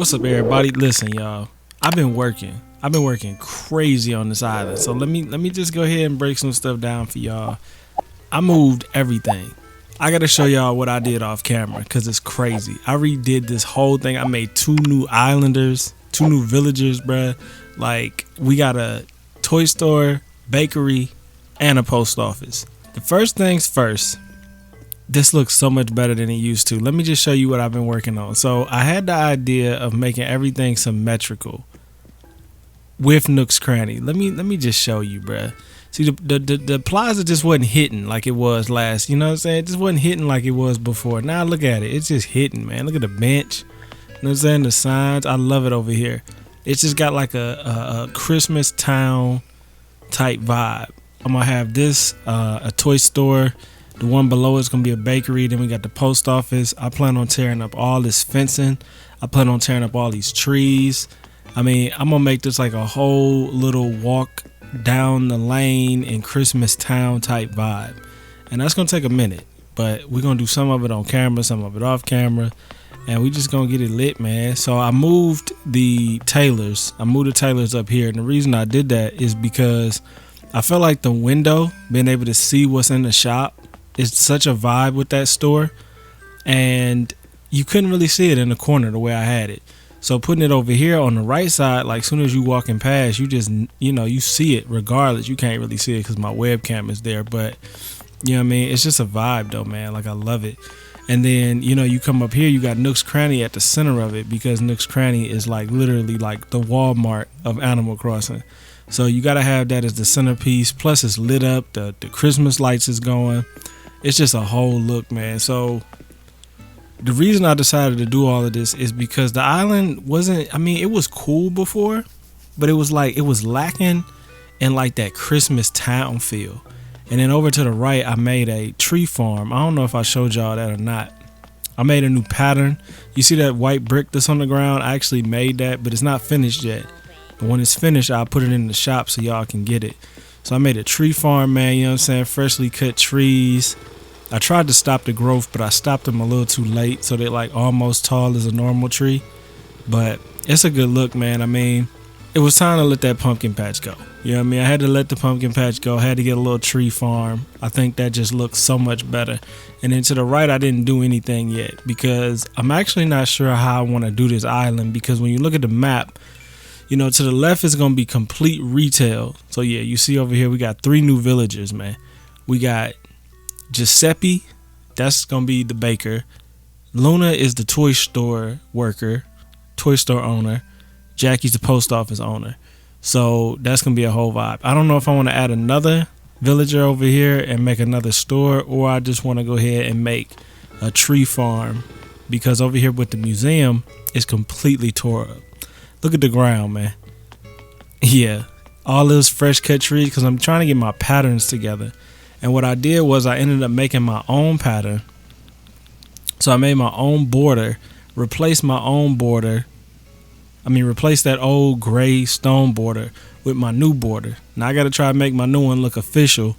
What's up, everybody? Listen, y'all. I've been working. I've been working crazy on this island. So let me just go ahead and break some stuff down for y'all. I moved everything. I gotta show y'all what I did off camera because it's crazy. I redid this whole thing. I made 2 new islanders, 2 new villagers, bruh. Like, we got a toy store, bakery, and a post office. The first things first. This looks so much better than it used to. Let me just show you what I've been working on. So I had the idea of making everything symmetrical with Nook's Cranny. Let me just show you, bruh. See, the plaza just wasn't hitting like it was last. You know what I'm saying? It just wasn't hitting like it was before. Now look at it. It's just hitting, man. Look at the bench. You know what I'm saying? The signs. I love it over here. It's just got like a Christmas town type vibe. I'm gonna have this a toy store. The one below is going to be a bakery. Then we got the post office. I plan on tearing up all this fencing. I plan on tearing up all these trees. I mean, I'm going to make this like a whole little walk down the lane in Christmas town type vibe. And that's going to take a minute. But we're going to do some of it on camera, some of it off camera. And we just going to get it lit, man. So I moved the tailors. I moved the tailors up here. And the reason I did that is because I felt like the window, being able to see what's in the shop, it's such a vibe with that store, and you couldn't really see it in the corner the way I had it. So putting it over here on the right side, like soon as you walking past, you just, you see it regardless. You can't really see it because my webcam is there, but you know what I mean? It's just a vibe though, man. Like, I love it. And then, you come up here, you got Nook's Cranny at the center of it, because Nook's Cranny is like literally like the Walmart of Animal Crossing. So you got to have that as the centerpiece. Plus it's lit up. The Christmas lights is going. It's just a whole look, man. So the reason I decided to do all of this is because the island it was cool before, but it was lacking in like that Christmas town feel. And then over to the right, I made a tree farm. I don't know if I showed y'all that or not. I made a new pattern. You see that white brick that's on the ground? I actually made that, but it's not finished yet. But when it's finished, I'll put it in the shop so y'all can get it. So I made a tree farm, man, you know what I'm saying? Freshly cut trees. I tried to stop the growth, but I stopped them a little too late, so they're like almost tall as a normal tree. But it's a good look, man. I mean, it was time to let that pumpkin patch go. You know what I mean? I had to let the pumpkin patch go. I had to get a little tree farm. I think that just looks so much better. And then to the right, I didn't do anything yet because I'm actually not sure how I want to do this island, because when you look at the map, to the left is going to be complete retail. So yeah, you see over here, we got 3 new villagers, man. We got Giuseppe, that's going to be the baker. Luna is the toy store worker, toy store owner. Jackie's the post office owner. So that's going to be a whole vibe. I don't know if I want to add another villager over here and make another store, or I just want to go ahead and make a tree farm, because over here with the museum, it's completely tore up. Look at the ground, man. Yeah, all those fresh cut trees, because I'm trying to get my patterns together. And what I did was I ended up making my own pattern. So I made my own border, replaced my own border. Replace that old gray stone border with my new border. Now I got to try to make my new one look official.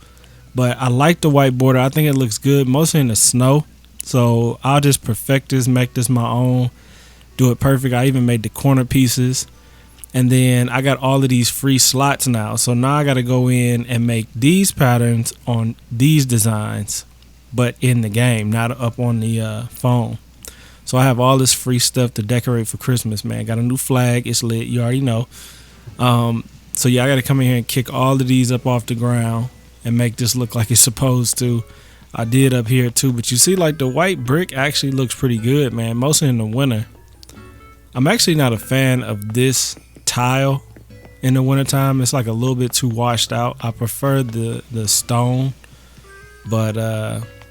But I like the white border. I think it looks good, mostly in the snow. So I'll just perfect this, make this my own, do it perfect. I even made the corner pieces. And then I got all of these free slots now. So now I got to go in and make these patterns on these designs, but in the game, not up on the phone. So I have all this free stuff to decorate for Christmas, man. Got a new flag. It's lit. You already know. So yeah, I got to come in here and kick all of these up off the ground and make this look like it's supposed to. I did up here too, but you see, like, the white brick actually looks pretty good, man. Mostly in the winter. I'm actually not a fan of this tile in the wintertime. It's like a little bit too washed out. I prefer the stone, but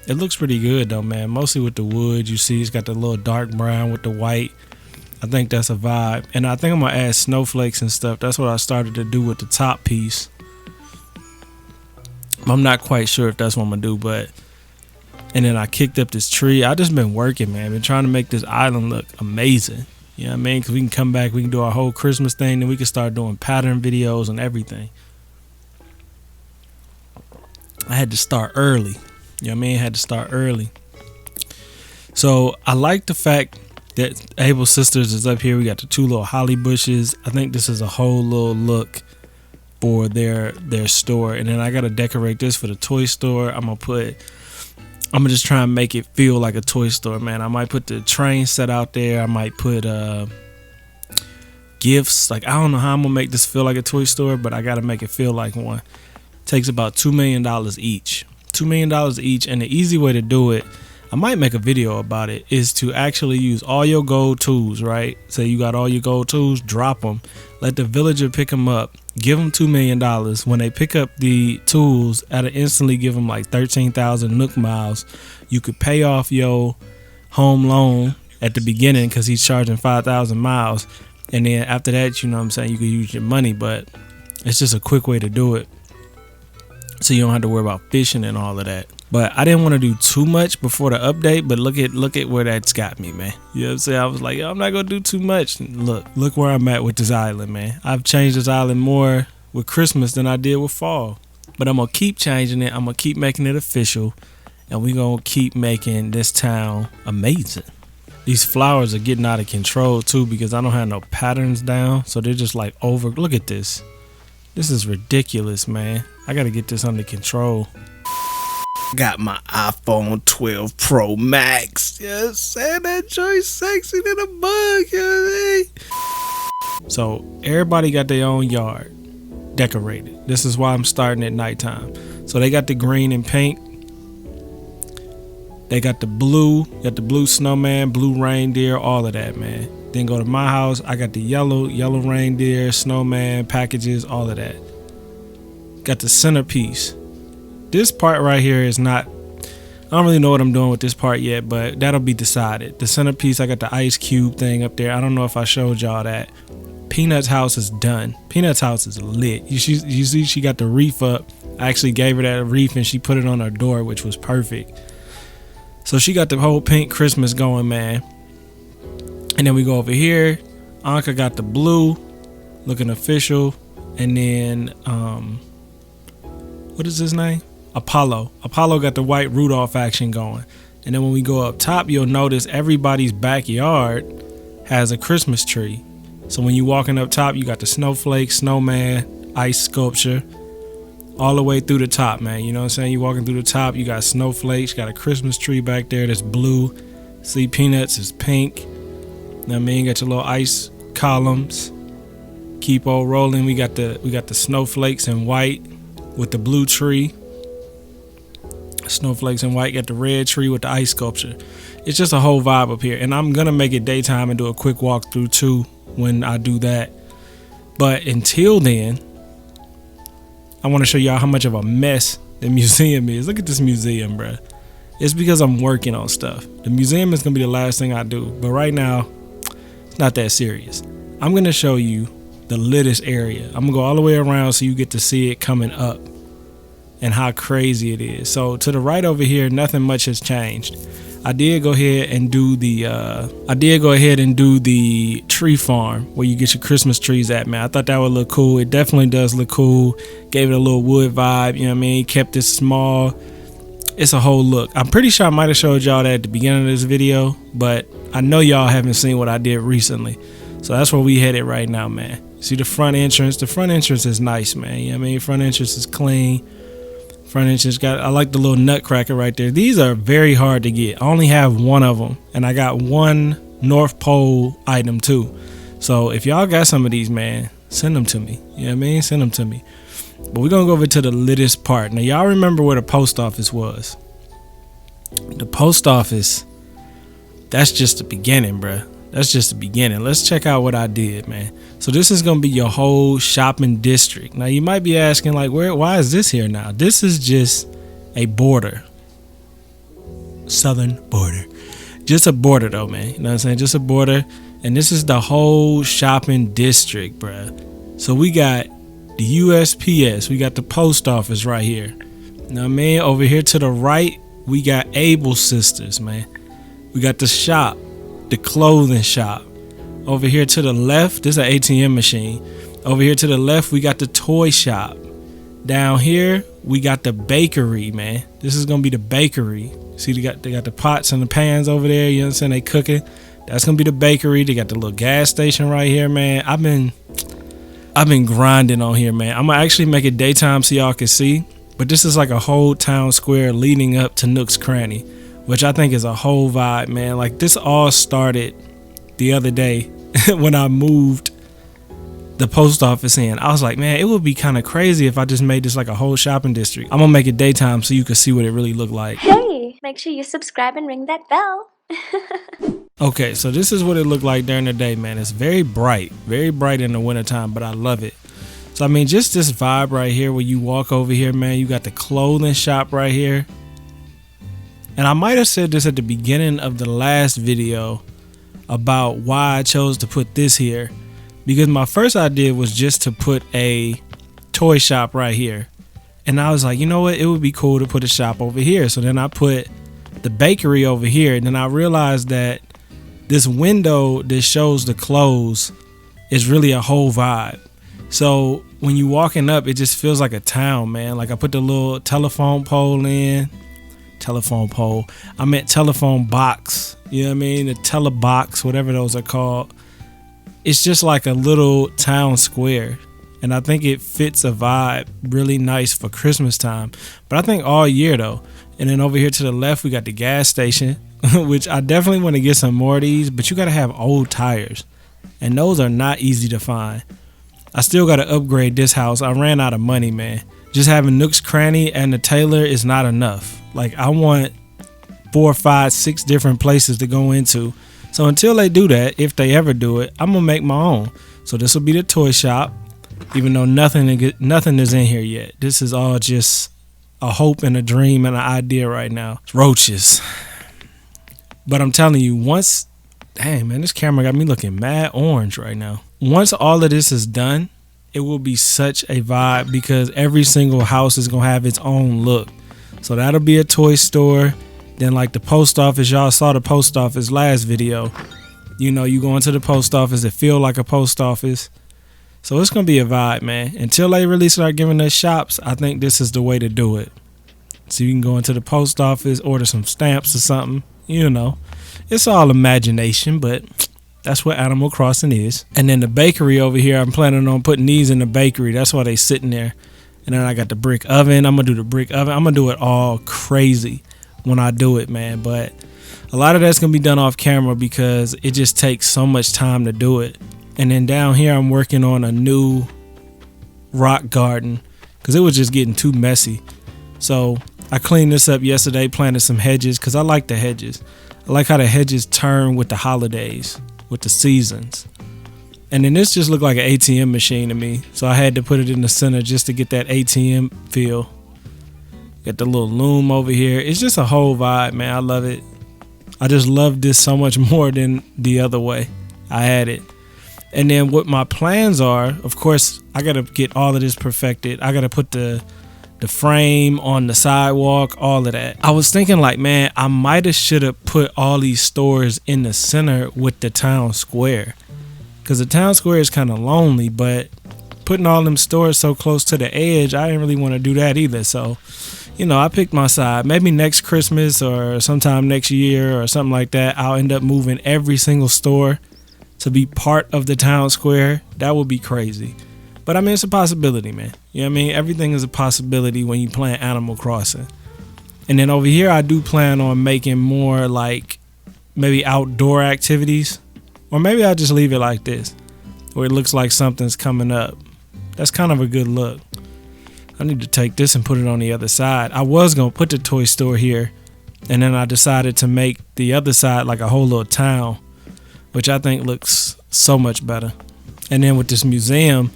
it looks pretty good though, man. Mostly with the wood. You see it's got the little dark brown with the white. I think that's a vibe. And I think I'm gonna add snowflakes and stuff. That's what I started to do with the top piece. I'm not quite sure if that's what I'm gonna do, but and then I kicked up this tree. I just been working, man. Been trying to make this island look amazing. You know what I mean? Because we can come back, we can do our whole Christmas thing, then we can start doing pattern videos and everything. I had to start early. You know what I mean? I had to start early. So I like the fact That Able Sisters is up here. We got the 2 little holly bushes. I think this is a whole little look for their store. And then I gotta decorate this for the toy store. I'm gonna just try and make it feel like a toy store, man. I might put the train set out there. I might put gifts. Like, I don't know how I'm gonna make this feel like a toy store, but I gotta make it feel like one. It takes about $2 million each. $2 million each. And the easy way to do it, I might make a video about it, is to actually use all your gold tools, right? So you got all your gold tools, drop them, let the villager pick them up, give them $2 million. When they pick up the tools, I'd instantly give them like 13,000 Nook miles. You could pay off your home loan at the beginning because he's charging 5,000 miles. And then after that, you know what I'm saying, you could use your money, but it's just a quick way to do it. So you don't have to worry about fishing and all of that. But I didn't want to do too much before the update, but look at where that's got me, man. You know what I'm saying? I was like, yo, I'm not going to do too much. And look where I'm at with this island, man. I've changed this island more with Christmas than I did with fall. But I'm going to keep changing it. I'm going to keep making it official. And we're going to keep making this town amazing. These flowers are getting out of control, too, because I don't have no patterns down. So they're just like over. Look at this. This is ridiculous, man. I got to get this under control. Got my iPhone 12 Pro Max. You know what I'm saying? That joint's sexy than a bug. You know what I mean? So everybody got their own yard decorated. This is why I'm starting at nighttime. So they got the green and pink. They got the blue. Got the blue snowman, blue reindeer, all of that, man. Then go to my house. I got the yellow reindeer, snowman, packages, all of that. Got the centerpiece. This part right here is not, I don't really know what I'm doing with this part yet, but that'll be decided. The centerpiece, I got the ice cube thing up there. I don't know if I showed y'all that. Peanut's house is done. Peanut's house is lit. You see she got the wreath up. I actually gave her that wreath and she put it on her door, which was perfect. So she got the whole pink Christmas going, man. And then we go over here. Anka got the blue, looking official. And then, what is his name? Apollo got the white Rudolph action going. And then when we go up top, you'll notice everybody's backyard has a Christmas tree. So when you walking up top, you got the snowflake, snowman, ice sculpture, all the way through the top, man. You know what I'm saying? You walking through the top, you got snowflakes, got a Christmas tree back there that's blue. See, Peanuts is pink. You know what I mean? Got your little ice columns. Keep on rolling. We got the snowflakes in white with the blue tree. Snowflakes in white, got the red tree with the ice sculpture. It's just a whole vibe up here, and I'm gonna make it daytime and do a quick walkthrough too when I do that. But until then, I want to show y'all how much of a mess the museum is. Look at this museum, bruh. It's because I'm working on stuff. The museum is gonna be the last thing I do, but right now it's not that serious. I'm gonna show you the littest area. I'm gonna go all the way around so you get to see it coming up and how crazy it is. So to the right over here, nothing much has changed. I did go ahead and do the tree farm where you get your Christmas trees at, man. I thought that would look cool. It definitely does look cool. Gave it a little wood vibe, you know what I mean? Kept it small. It's a whole look. I'm pretty sure I might have showed y'all that at the beginning of this video, but I know y'all haven't seen what I did recently. So that's where we headed right now, man. See the front entrance? The front entrance is nice, man. You know what I mean? Front entrance is clean. Front entrance I like the little nutcracker right there. These are very hard to get. I only have one of them, and I got one North Pole item too. So if y'all got some of these, man, send them to me. You know what I mean? Send them to me. But we're gonna go over to the littest part. Now y'all remember where the post office was? The post office, that's just the beginning, bruh. That's just the beginning. Let's check out what I did, man. So this is gonna be your whole shopping district. Now you might be asking, like, why is this here now? This is just a border. Southern border. Just a border though, man. You know what I'm saying? Just a border. And this is the whole shopping district, bruh. So we got the USPS. We got the post office right here. You know what I mean? Over here to the right, we got Able Sisters, man. We got the shop. The clothing shop. Over here to the left, this is an ATM machine. Over here to the left, we got the toy shop. Down here, we got the bakery, man. This is gonna be the bakery. See, they got the pots and the pans over there. You know what I'm saying? They cooking. That's gonna be the bakery. They got the little gas station right here, man. I've been grinding on here, man. I'm gonna actually make it daytime so y'all can see. But this is like a whole town square leading up to Nook's Cranny, which I think is a whole vibe, man. Like, this all started the other day when I moved the post office in. I was like, man, it would be kind of crazy if I just made this like a whole shopping district. I'm gonna make it daytime so you can see what it really looked like. Hey, make sure you subscribe and ring that bell. Okay, so this is what it looked like during the day, man. It's very bright in the wintertime, but I love it. So I mean, just this vibe right here where you walk over here, man, you got the clothing shop right here. And I might have said this at the beginning of the last video about why I chose to put this here, because my first idea was just to put a toy shop right here. And I was like, you know what, it would be cool to put a shop over here. So then I put the bakery over here, and then I realized that this window that shows the clothes is really a whole vibe. So when you walking up, it just feels like a town, man. Like, I put the little telephone pole in. Telephone pole. I meant telephone box. You know what I mean? The telebox, whatever those are called. It's just like a little town square. And I think it fits a vibe really nice for Christmas time. But I think all year though. And then over here to the left, we got the gas station, which I definitely want to get some more of these, but you got to have old tires. And those are not easy to find. I still got to upgrade this house. I ran out of money, man. Just having Nook's Cranny and the Taylor is not enough. Like, I want 4, 5, 6 different places to go into. So until they do that, if they ever do it, I'm going to make my own. So this will be the toy shop, even though nothing is in here yet. This is all just a hope and a dream and an idea right now. It's roaches. But I'm telling you, once... Dang, man, this camera got me looking mad orange right now. Once all of this is done, it will be such a vibe because every single house is going to have its own look. So that'll be a toy store. Then like the post office, y'all saw the post office last video. You know, you go into the post office, it feel like a post office. So it's going to be a vibe, man. Until they really start giving us shops, I think this is the way to do it. So you can go into the post office, order some stamps or something, you know. It's all imagination, but that's what Animal Crossing is. And then the bakery over here, I'm planning on putting these in the bakery. That's why they sitting there. And then I got the brick oven. I'm going to do the brick oven. I'm going to do it all crazy when I do it, man. But a lot of that's going to be done off camera because it just takes so much time to do it. And then down here, I'm working on a new rock garden because it was just getting too messy. So I cleaned this up yesterday, planted some hedges because I like the hedges. I like how the hedges turn with the holidays, with the seasons. And then this just looked like an ATM machine to me. So I had to put it in the center just to get that ATM feel. Got the little loom over here. It's just a whole vibe, man. I love it. I just love this so much more than the other way I had it. And then what my plans are, of course, I got to get all of this perfected. I got to put the frame on the sidewalk, all of that. I was thinking like, man, I might have should have put all these stores in the center with the town square. Because the town square is kind of lonely, but putting all them stores so close to the edge, I didn't really want to do that either. So, you know, I picked my side. Maybe next Christmas or sometime next year or something like that, I'll end up moving every single store to be part of the town square. That would be crazy. But I mean, it's a possibility, man. You know what I mean? Everything is a possibility when you play Animal Crossing. And then over here, I do plan on making more like maybe outdoor activities. Or maybe I'll just leave it like this, where it looks like something's coming up. That's kind of a good look. I need to take this and put it on the other side. I was going to put the toy store here, and then I decided to make the other side like a whole little town, which I think looks so much better. And then with this museum,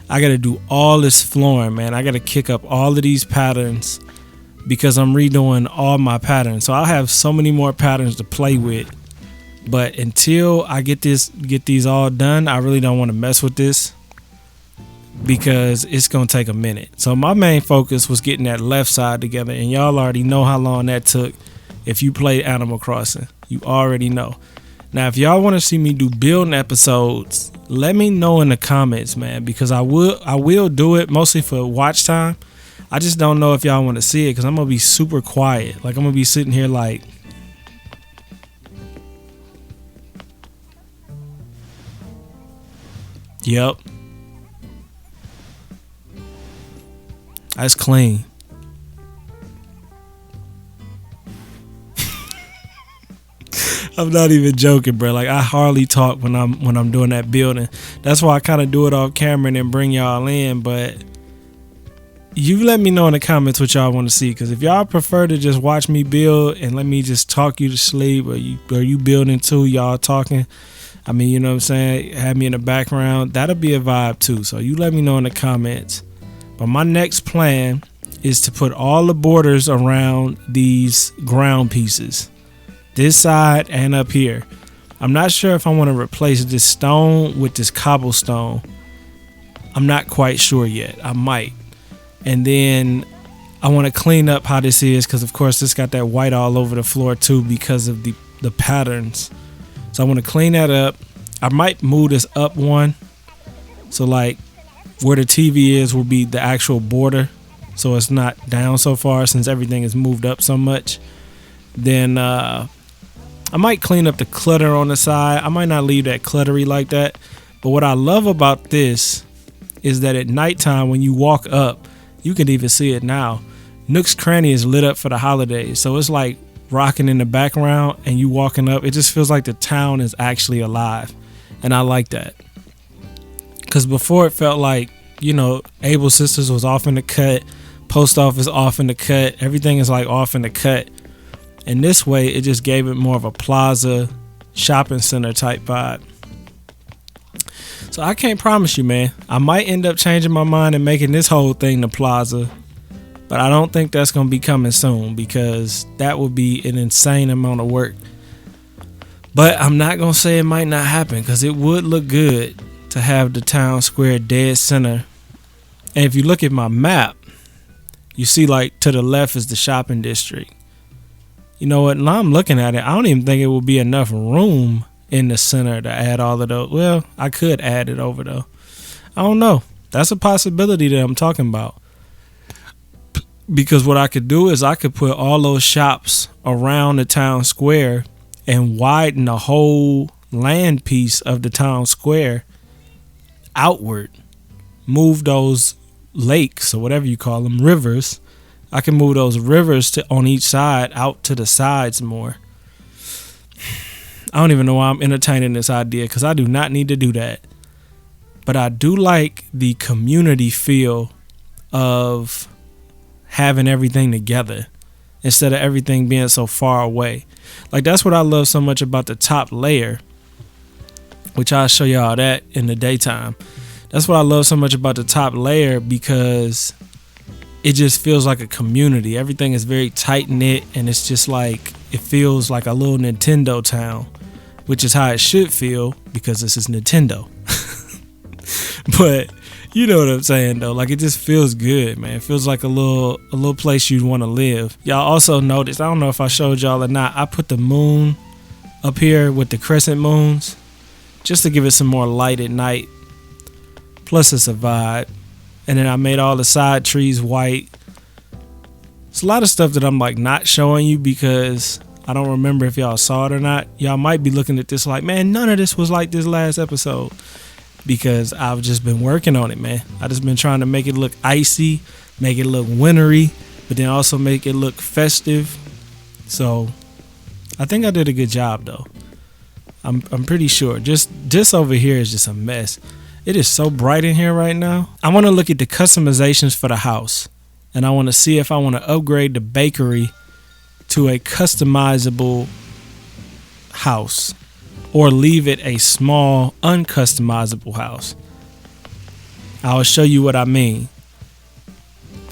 I got to do all this flooring, man. I got to kick up all of these patterns because I'm redoing all my patterns. So I'll have so many more patterns to play with. But until I get these all done, I really don't want to mess with this because it's going to take a minute. So my main focus was getting that left side together. And y'all already know how long that took if you played Animal Crossing. You already know. Now, if y'all want to see me do building episodes, let me know in the comments, man, because I will do it mostly for watch time. I just don't know if y'all want to see it because I'm going to be super quiet. Like, I'm going to be sitting here like... Yep. That's clean. I'm not even joking, bro. Like, I hardly talk when I'm doing that building. That's why I kind of do it off camera and then bring y'all in. But you let me know in the comments what y'all want to see, because if y'all prefer to just watch me build and let me just talk you to sleep, or you building too, y'all talking, I mean, you know what I'm saying, have me in the background, that'll be a vibe too. So you let me know in the comments. But my next plan is to put all the borders around these ground pieces, this side and up here. I'm not sure if I want to replace this stone with this cobblestone. I'm not quite sure yet. I might. And then I want to clean up how this is, because of course this got that white all over the floor too because of the patterns. So I want to clean that up. I might move this up one, so like where the TV is will be the actual border, so it's not down so far since everything is moved up so much. Then I might clean up the clutter on the side. I might not leave that cluttery like that. But what I love about this is that at nighttime when you walk up, you can even see it now. Nook's Cranny is lit up for the holidays. So it's like rocking in the background and you walking up. It just feels like the town is actually alive. And I like that. Because before it felt like, you know, Able Sisters was off in the cut. Post office off in the cut. Everything is like off in the cut. And this way, it just gave it more of a plaza shopping center type vibe. So I can't promise you, man. I might end up changing my mind and making this whole thing the plaza. But I don't think that's going to be coming soon, because that would be an insane amount of work. But I'm not going to say it might not happen, because it would look good to have the town square dead center. And if you look at my map, you see like to the left is the shopping district. You know what? Now I'm looking at it, I don't even think it will be enough room in the center to add all of those. Well, I could add it over though. I don't know. That's a possibility that I'm talking about. Because what I could do is I could put all those shops around the town square and widen the whole land piece of the town square outward. Move those lakes or whatever you call them, rivers. I can move those rivers to on each side out to the sides more. I don't even know why I'm entertaining this idea, because I do not need to do that. But I do like the community feel of having everything together instead of everything being so far away. Like, that's what I love so much about the top layer, which I'll show y'all that in the daytime. That's what I love so much about the top layer, because it just feels like a community. Everything is very tight knit, and it's just like, it feels like a little Nintendo town, which is how it should feel, because this is Nintendo. But you know what I'm saying though, like it just feels good, man. It feels like a little place you'd want to live. Y'all also noticed, I don't know if I showed y'all or not, I put the moon up here with the crescent moons just to give it some more light at night. Plus it's a vibe. And then I made all the side trees white. It's a lot of stuff that I'm like not showing you because I don't remember if y'all saw it or not. Y'all might be looking at this like, man, none of this was like this last episode. Because I've just been working on it, man. I just been trying to make it look icy, make it look wintry, but then also make it look festive. So I think I did a good job though. I'm pretty sure. Just this over here is just a mess. It is so bright in here right now. I want to look at the customizations for the house, and I want to see if I want to upgrade the bakery to a customizable house, or leave it a small uncustomizable house. I'll show you what I mean.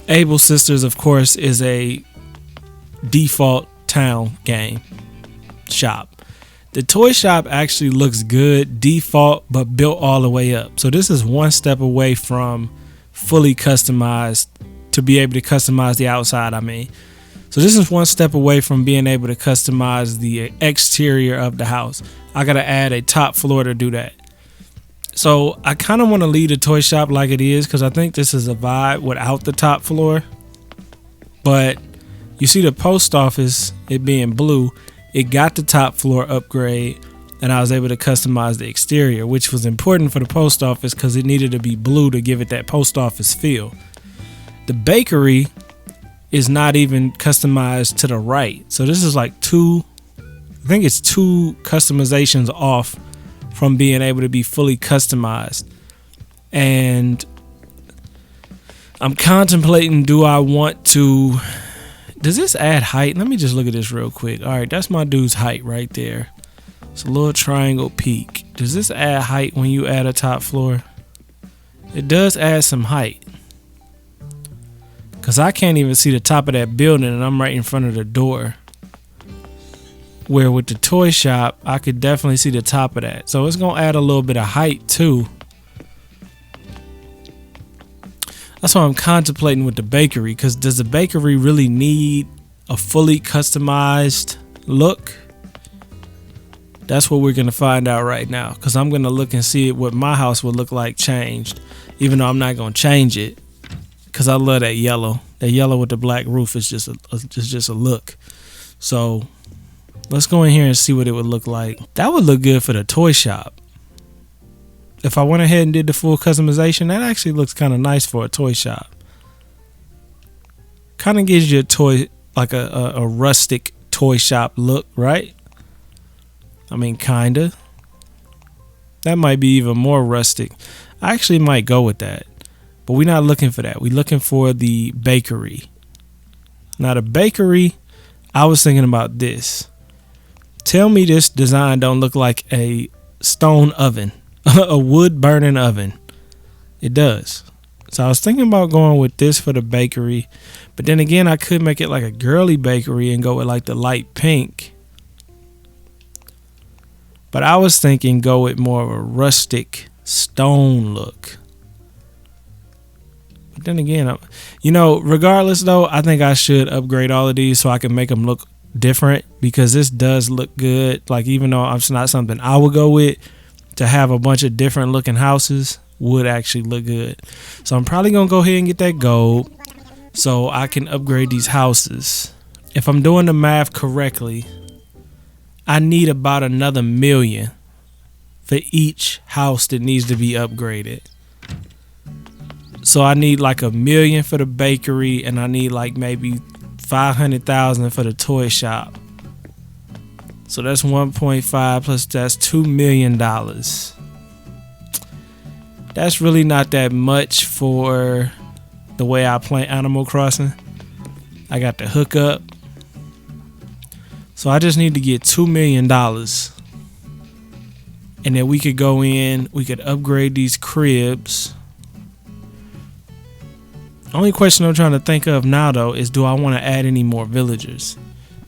Able Sisters, of course, is a default town game shop. The toy shop actually looks good default, but built all the way up. So this is one step away from fully customized, to be able to customize the outside, I mean. So this is one step away from being able to customize the exterior of the house. I gotta add a top floor to do that. So I kind of want to leave the toy shop like it is, because I think this is a vibe without the top floor. But you see the post office, it being blue, it got the top floor upgrade. and I was able to customize the exterior, which was important for the post office because it needed to be blue to give it that post office feel. The bakery is not even customized to the right. So this is like I think it's two customizations off from being able to be fully customized. And I'm contemplating, does this add height? Let me just look at this real quick. All right, that's my dude's height right there. It's a little triangle peak. Does this add height when you add a top floor? It does add some height. Because I can't even see the top of that building and I'm right in front of the door. Where with the toy shop, I could definitely see the top of that. So it's going to add a little bit of height too. That's why I'm contemplating with the bakery. Because does the bakery really need a fully customized look? That's what we're going to find out right now. Because I'm going to look and see what my house would look like changed. Even though I'm not going to change it. Because I love that yellow. That yellow with the black roof is just a look. So let's go in here and see what it would look like. That would look good for the toy shop. If I went ahead and did the full customization, that actually looks kind of nice for a toy shop. Kind of gives you a toy, like a rustic toy shop look, right? I mean, kinda. That might be even more rustic. I actually might go with that. But we're not looking for that. We're looking for the bakery. Now the bakery, I was thinking about this. Tell me this design don't look like a stone oven. A wood burning oven. It does. So I was thinking about going with this for the bakery. But then again, I could make it like a girly bakery and go with like the light pink. But I was thinking go with more of a rustic stone look. But then again, regardless though, I think I should upgrade all of these so I can make them look different, because this does look good. Like, even though it's not something I would go with, to have a bunch of different looking houses would actually look good. So I'm probably gonna go ahead and get that gold so I can upgrade these houses. If I'm doing the math correctly, I need about another $1 million for each house that needs to be upgraded. So I need like $1 million for the bakery, and I need like maybe $500,000 for the toy shop. So that's 1.5 plus that's $2 million. That's really not that much for the way I play Animal Crossing. I got the hookup. So I just need to get $2 million. And then we could go in, we could upgrade these cribs. Only question I'm trying to think of now though is, do I want to add any more villagers?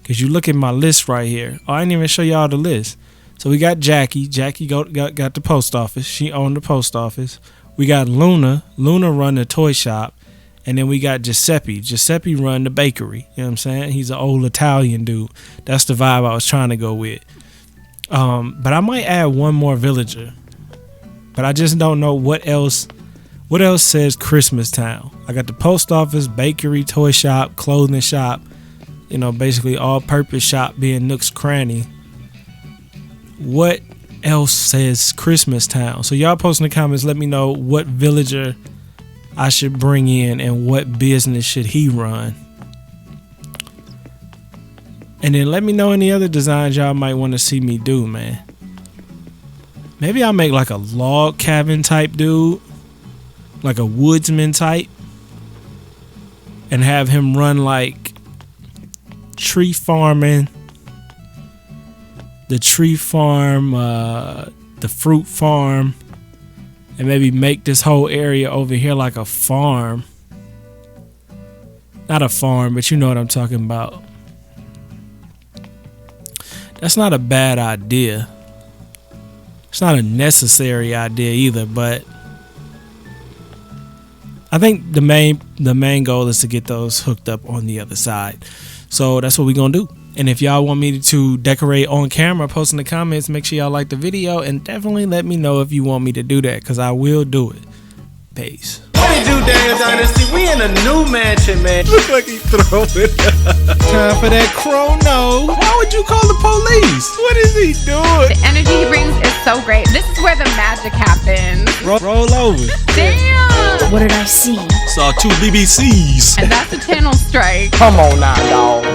Because you look at my list right here. Oh, I didn't even show y'all the list. So we got Jackie. Jackie got the post office. She owned the post office. We got Luna. Luna run the toy shop. And then we got Giuseppe. Giuseppe run the bakery. You know what I'm saying? He's an old Italian dude. That's the vibe I was trying to go with. But I might add one more villager. But I just don't know what else. What else says Christmas Town? I got the post office, bakery, toy shop, clothing shop. Basically all-purpose shop being Nook's Cranny. What else says Christmas Town? So y'all post in the comments, let me know what villager I should bring in and what business should he run. And then let me know any other designs y'all might want to see me do, man. Maybe I'll make like a log cabin type dude. Like a woodsman type. And have him run like tree farming, the tree farm, the fruit farm, and maybe make this whole area over here like a farm. Not a farm, but you know what I'm talking about. That's not a bad idea. It's not a necessary idea either, but I think the main goal is to get those hooked up on the other side. So that's what we're gonna do. And if y'all want me to decorate on camera, post in the comments, make sure y'all like the video, and definitely let me know if you want me to do that, because I will do it. Peace. What it do, Daniel Dynasty? We in a new mansion, man. Look like he throwing time for that chrono. Why would you call the police? What is he doing? The energy he brings is so great. This is where the magic happens. Roll over. Damn! What did I see? Saw 2 BBCs. And that's a channel strike. Come on now, dog.